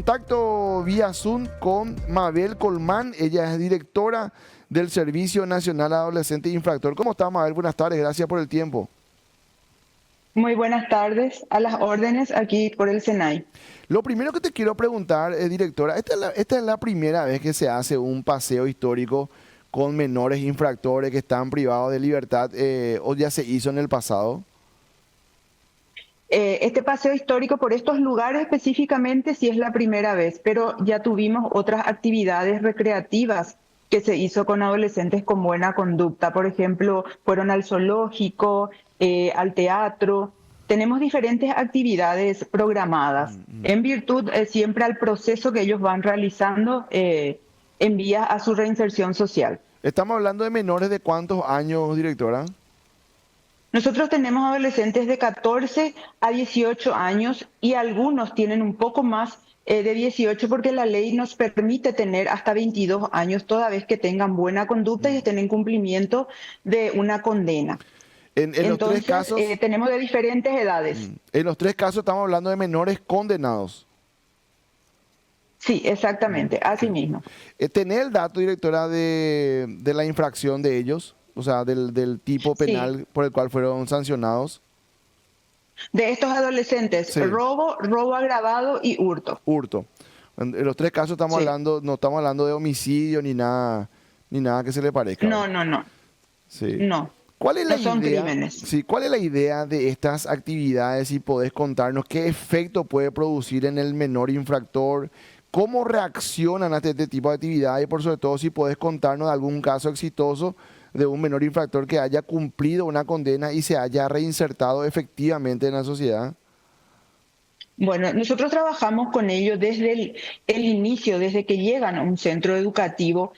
Contacto vía Zoom con Mabel Colmán, ella es directora del Servicio Nacional Adolescente Infractor. ¿Cómo está, Mabel? Buenas tardes, gracias por el tiempo. Muy buenas tardes, a las órdenes aquí por el SENAI. Lo primero que te quiero preguntar, directora, esta es la primera vez que se hace un paseo histórico con menores infractores que están privados de libertad, o ya se hizo en el pasado. Este paseo histórico por estos lugares específicamente sí es la primera vez, pero ya tuvimos otras actividades recreativas que se hizo con adolescentes con buena conducta. Por ejemplo, fueron al zoológico, al teatro. Tenemos diferentes actividades programadas en virtud siempre al proceso que ellos van realizando en vía a su reinserción social. Estamos hablando de menores de cuántos años, directora. Nosotros tenemos adolescentes de 14 a 18 años y algunos tienen un poco más de 18 porque la ley nos permite tener hasta 22 años toda vez que tengan buena conducta y estén en cumplimiento de una condena. En los tres Entonces, casos, tenemos de diferentes edades. en los tres casos estamos hablando de menores condenados. Sí, exactamente, así mismo. ¿Tener el dato, directora, de la infracción de ellos? O sea, del tipo Sí, penal por el cual fueron sancionados. de estos adolescentes, Sí, robo agravado y hurto. hurto. En los tres casos estamos Sí, hablando, no estamos hablando de homicidio ni nada que se le parezca, ¿verdad? no, no, no, Sí. no, ¿Cuál es la no son idea? crímenes. Sí, ¿cuál es la idea de estas actividades? Si podés contarnos qué efecto puede producir en el menor infractor, cómo reaccionan a este tipo de actividades y por sobre todo si podés contarnos de algún caso exitoso de un menor infractor que haya cumplido una condena y se haya reinsertado efectivamente en la sociedad. Bueno, nosotros trabajamos con ellos desde el inicio, desde que llegan a un centro educativo,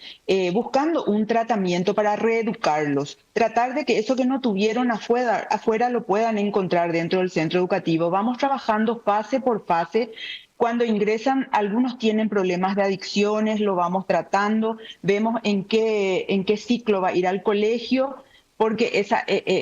buscando un tratamiento para reeducarlos, tratar de que eso que no tuvieron afuera lo puedan encontrar dentro del centro educativo. Vamos trabajando fase por fase. Cuando ingresan, algunos tienen problemas de adicciones, lo vamos tratando, vemos en qué ciclo va a ir al colegio, porque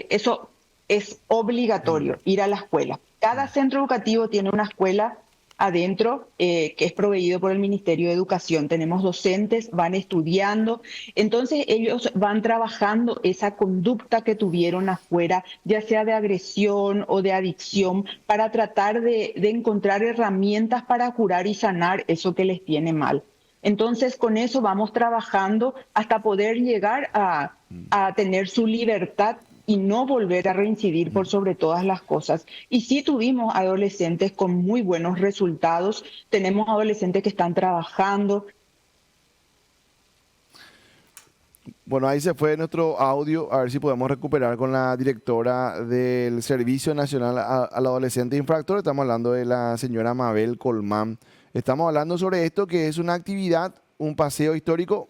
eso es obligatorio, ir a la escuela. Cada centro educativo tiene una escuela adentro que es proveído por el Ministerio de Educación. Tenemos docentes, van estudiando, entonces ellos van trabajando esa conducta que tuvieron afuera, ya sea de agresión o de adicción, para tratar de encontrar herramientas para curar y sanar eso que les tiene mal. Entonces, con eso vamos trabajando hasta poder llegar a tener su libertad y no volver a reincidir por sobre todas las cosas. Y sí tuvimos adolescentes con muy buenos resultados, tenemos adolescentes que están trabajando. Bueno, ahí se fue nuestro audio, a ver si podemos recuperar con la directora del Servicio Nacional al Adolescente Infractor. Estamos hablando de la señora Mabel Colmán. Estamos hablando sobre esto que es una actividad, un paseo histórico.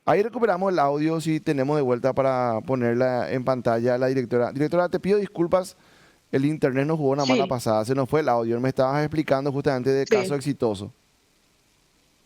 Ahí recuperamos el audio si tenemos de vuelta para ponerla en pantalla a la directora. Directora, te pido disculpas, el internet nos jugó una mala Sí, pasada, se nos fue el audio. Me estabas explicando justamente de caso sí. exitoso.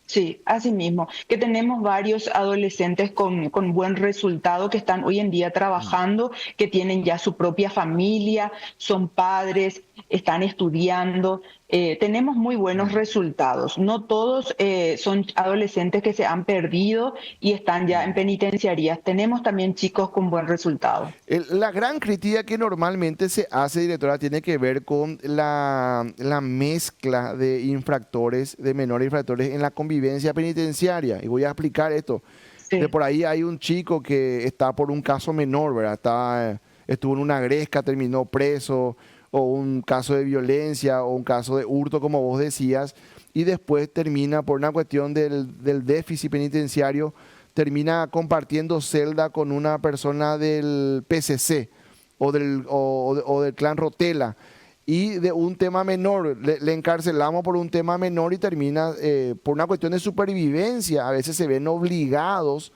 Sí, así mismo, que tenemos varios adolescentes con buen resultado que están hoy en día trabajando, que tienen ya su propia familia, son padres, están estudiando. Tenemos muy buenos resultados. No todos son adolescentes que se han perdido y están ya en penitenciarías. Tenemos también chicos con buen resultado. La gran crítica que normalmente se hace, directora, tiene que ver con la mezcla de infractores, de menores infractores en la convivencia penitenciaria. Y voy a explicar esto. De Sí. por ahí hay un chico que está por un caso menor, ¿verdad? Estuvo en una gresca, terminó preso, o un caso de violencia, o un caso de hurto, como vos decías, y después termina por una cuestión del déficit penitenciario termina compartiendo celda con una persona del PCC o del clan Rotela y de un tema menor, le encarcelamos por un tema menor y termina por una cuestión de supervivencia, a veces se ven obligados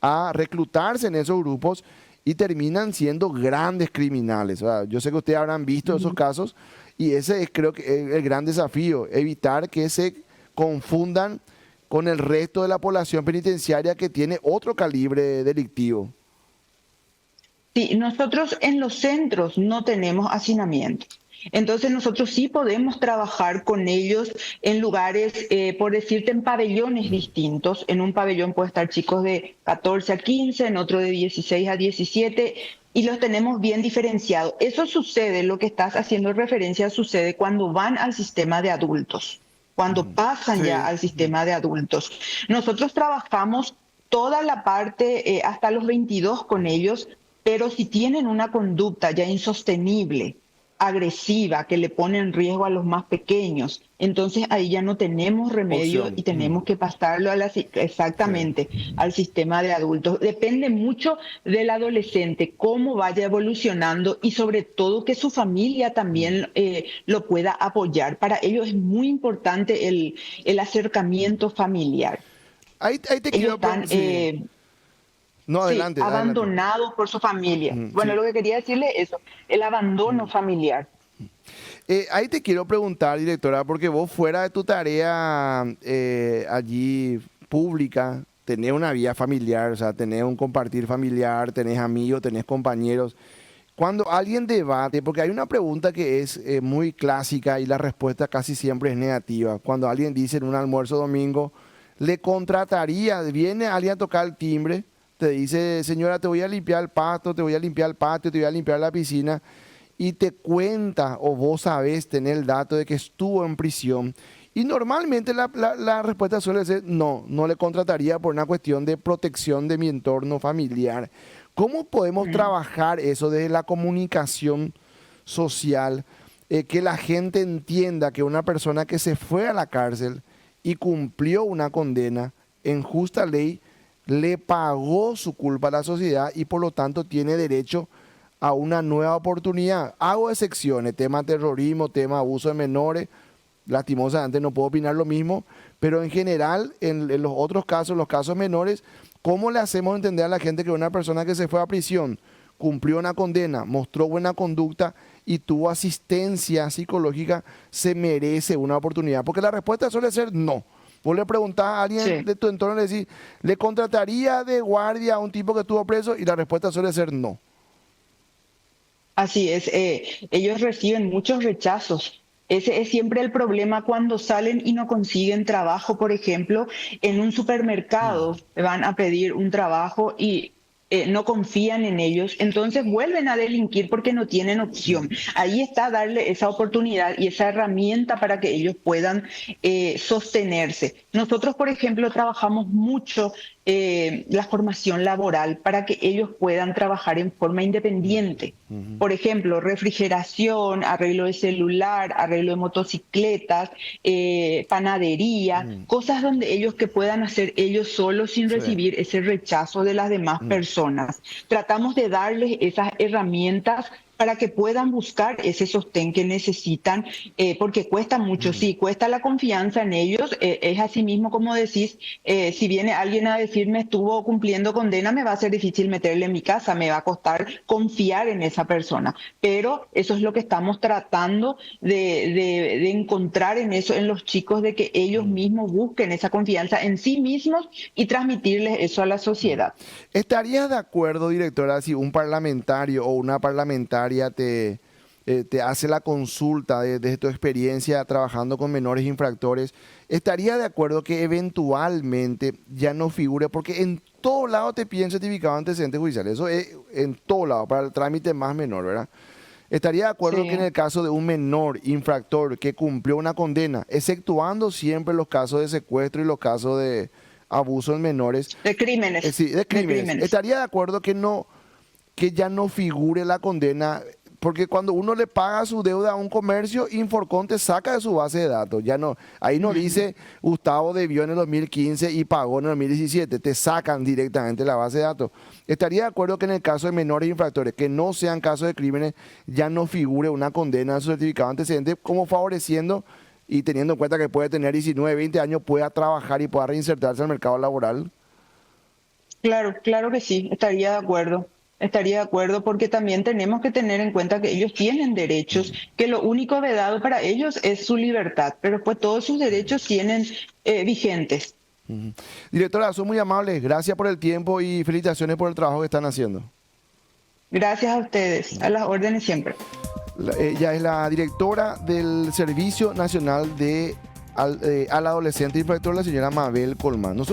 a reclutarse en esos grupos y terminan siendo grandes criminales. O sea, yo sé que ustedes habrán visto esos Ujú. casos y ese es creo que el gran desafío, evitar que se confundan con el resto de la población penitenciaria que tiene otro calibre delictivo. Sí, nosotros en los centros no tenemos hacinamiento. Entonces nosotros sí podemos trabajar con ellos en lugares, por decirte, en pabellones distintos. En un pabellón puede estar chicos de 14 a 15, en otro de 16 a 17, y los tenemos bien diferenciados. Eso sucede, lo que estás haciendo referencia sucede cuando van al sistema de adultos, cuando pasan ya Sí. al sistema de adultos. Nosotros trabajamos toda la parte hasta los 22 con ellos, pero si tienen una conducta ya insostenible, agresiva, que le pone en riesgo a los más pequeños, entonces ahí ya no tenemos remedio y Opción. tenemos que pasarlo a Sí. exactamente al sistema de adultos. Depende mucho del adolescente, cómo vaya evolucionando y sobre todo que su familia también lo pueda apoyar. Para ellos es muy importante el acercamiento familiar. Ahí te Ellos quiero están, preguntar. Sí. No, sí, adelante, adelante. abandonados por su familia. Bueno, Sí. lo que quería decirle es eso, el abandono familiar. Ahí te quiero preguntar, directora, porque vos fuera de tu tarea allí pública, tenés una vida familiar, o sea, tenés un compartir familiar, tenés amigos, tenés compañeros. Cuando alguien debate, porque hay una pregunta que es muy clásica y la respuesta casi siempre es negativa. Cuando alguien dice en un almuerzo domingo, le contrataría, viene alguien a tocar el timbre, te dice, señora, te voy a limpiar el pasto, te voy a limpiar el patio, te voy a limpiar la piscina, y te cuenta o vos sabés tener el dato de que estuvo en prisión. Y normalmente la respuesta suele ser no, no le contrataría por una cuestión de protección de mi entorno familiar. ¿Cómo podemos Mm. trabajar eso desde la comunicación social? Que la gente entienda que una persona que se fue a la cárcel y cumplió una condena en justa ley, le pagó su culpa a la sociedad y por lo tanto tiene derecho a una nueva oportunidad. Hago excepciones, tema terrorismo, tema abuso de menores, lastimosamente no puedo opinar lo mismo, pero en general, en los otros casos, los casos menores, ¿cómo le hacemos entender a la gente que una persona que se fue a prisión, cumplió una condena, mostró buena conducta y tuvo asistencia psicológica, se merece una oportunidad? Porque la respuesta suele ser no. Vos le preguntás a alguien Sí, de tu entorno, le decís, ¿le contrataría de guardia a un tipo que estuvo preso? Y la respuesta suele ser no. así es. Ellos reciben muchos rechazos. Ese es siempre el problema cuando salen y no consiguen trabajo. Por ejemplo, en un supermercado van a pedir un trabajo y no confían en ellos, entonces vuelven a delinquir porque no tienen opción. Ahí está darle esa oportunidad y esa herramienta para que ellos puedan sostenerse. Nosotros, por ejemplo, trabajamos mucho la formación laboral para que ellos puedan trabajar en forma independiente. Por ejemplo, refrigeración, arreglo de celular, arreglo de motocicletas, panadería, cosas donde ellos que puedan hacer ellos solos sin Sí. recibir ese rechazo de las demás personas. Tratamos de darles esas herramientas para que puedan buscar ese sostén que necesitan, porque cuesta mucho, sí, cuesta la confianza en ellos. Es así mismo como decís, si viene alguien a decirme estuvo cumpliendo condena, me va a ser difícil meterle en mi casa, me va a costar confiar en esa persona. Pero eso es lo que estamos tratando de encontrar en eso, en los chicos, de que ellos mismos busquen esa confianza en sí mismos y transmitirles eso a la sociedad. ¿Estarías de acuerdo, directora, si un parlamentario o una parlamentaria te hace la consulta de tu experiencia trabajando con menores infractores? ¿Estaría de acuerdo que eventualmente ya no figure? Porque en todo lado te piden certificado de antecedentes judiciales. Eso es en todo lado, para el trámite más menor, ¿verdad? ¿Estaría de acuerdo que en Sí. el caso de un menor infractor que cumplió una condena, exceptuando siempre los casos de secuestro y los casos de abuso en menores, De crímenes, sí, de de crímenes, crímenes. estaría de acuerdo que no, que ya no figure la condena? Porque cuando uno le paga su deuda a un comercio, Inforcon te saca de su base de datos. Ya no, ahí no dice Gustavo debió en el 2015 y pagó en el 2017. Te sacan directamente la base de datos. Estaría de acuerdo que en el caso de menores infractores, que no sean casos de crímenes, ya no figure una condena en su certificado de antecedentes, como favoreciendo y teniendo en cuenta que puede tener 19, 20 años, pueda trabajar y pueda reinsertarse al mercado laboral. Claro, claro que sí, estaría de acuerdo. Estaría de acuerdo porque también tenemos que tener en cuenta que ellos tienen derechos, que lo único vedado para ellos es su libertad, pero pues todos sus derechos tienen vigentes. Directora, son muy amables. Gracias por el tiempo y felicitaciones por el trabajo que están haciendo. Gracias a ustedes, a las órdenes siempre. Ella es la directora del Servicio Nacional al Adolescente Infractor, la señora Mabel Colmán.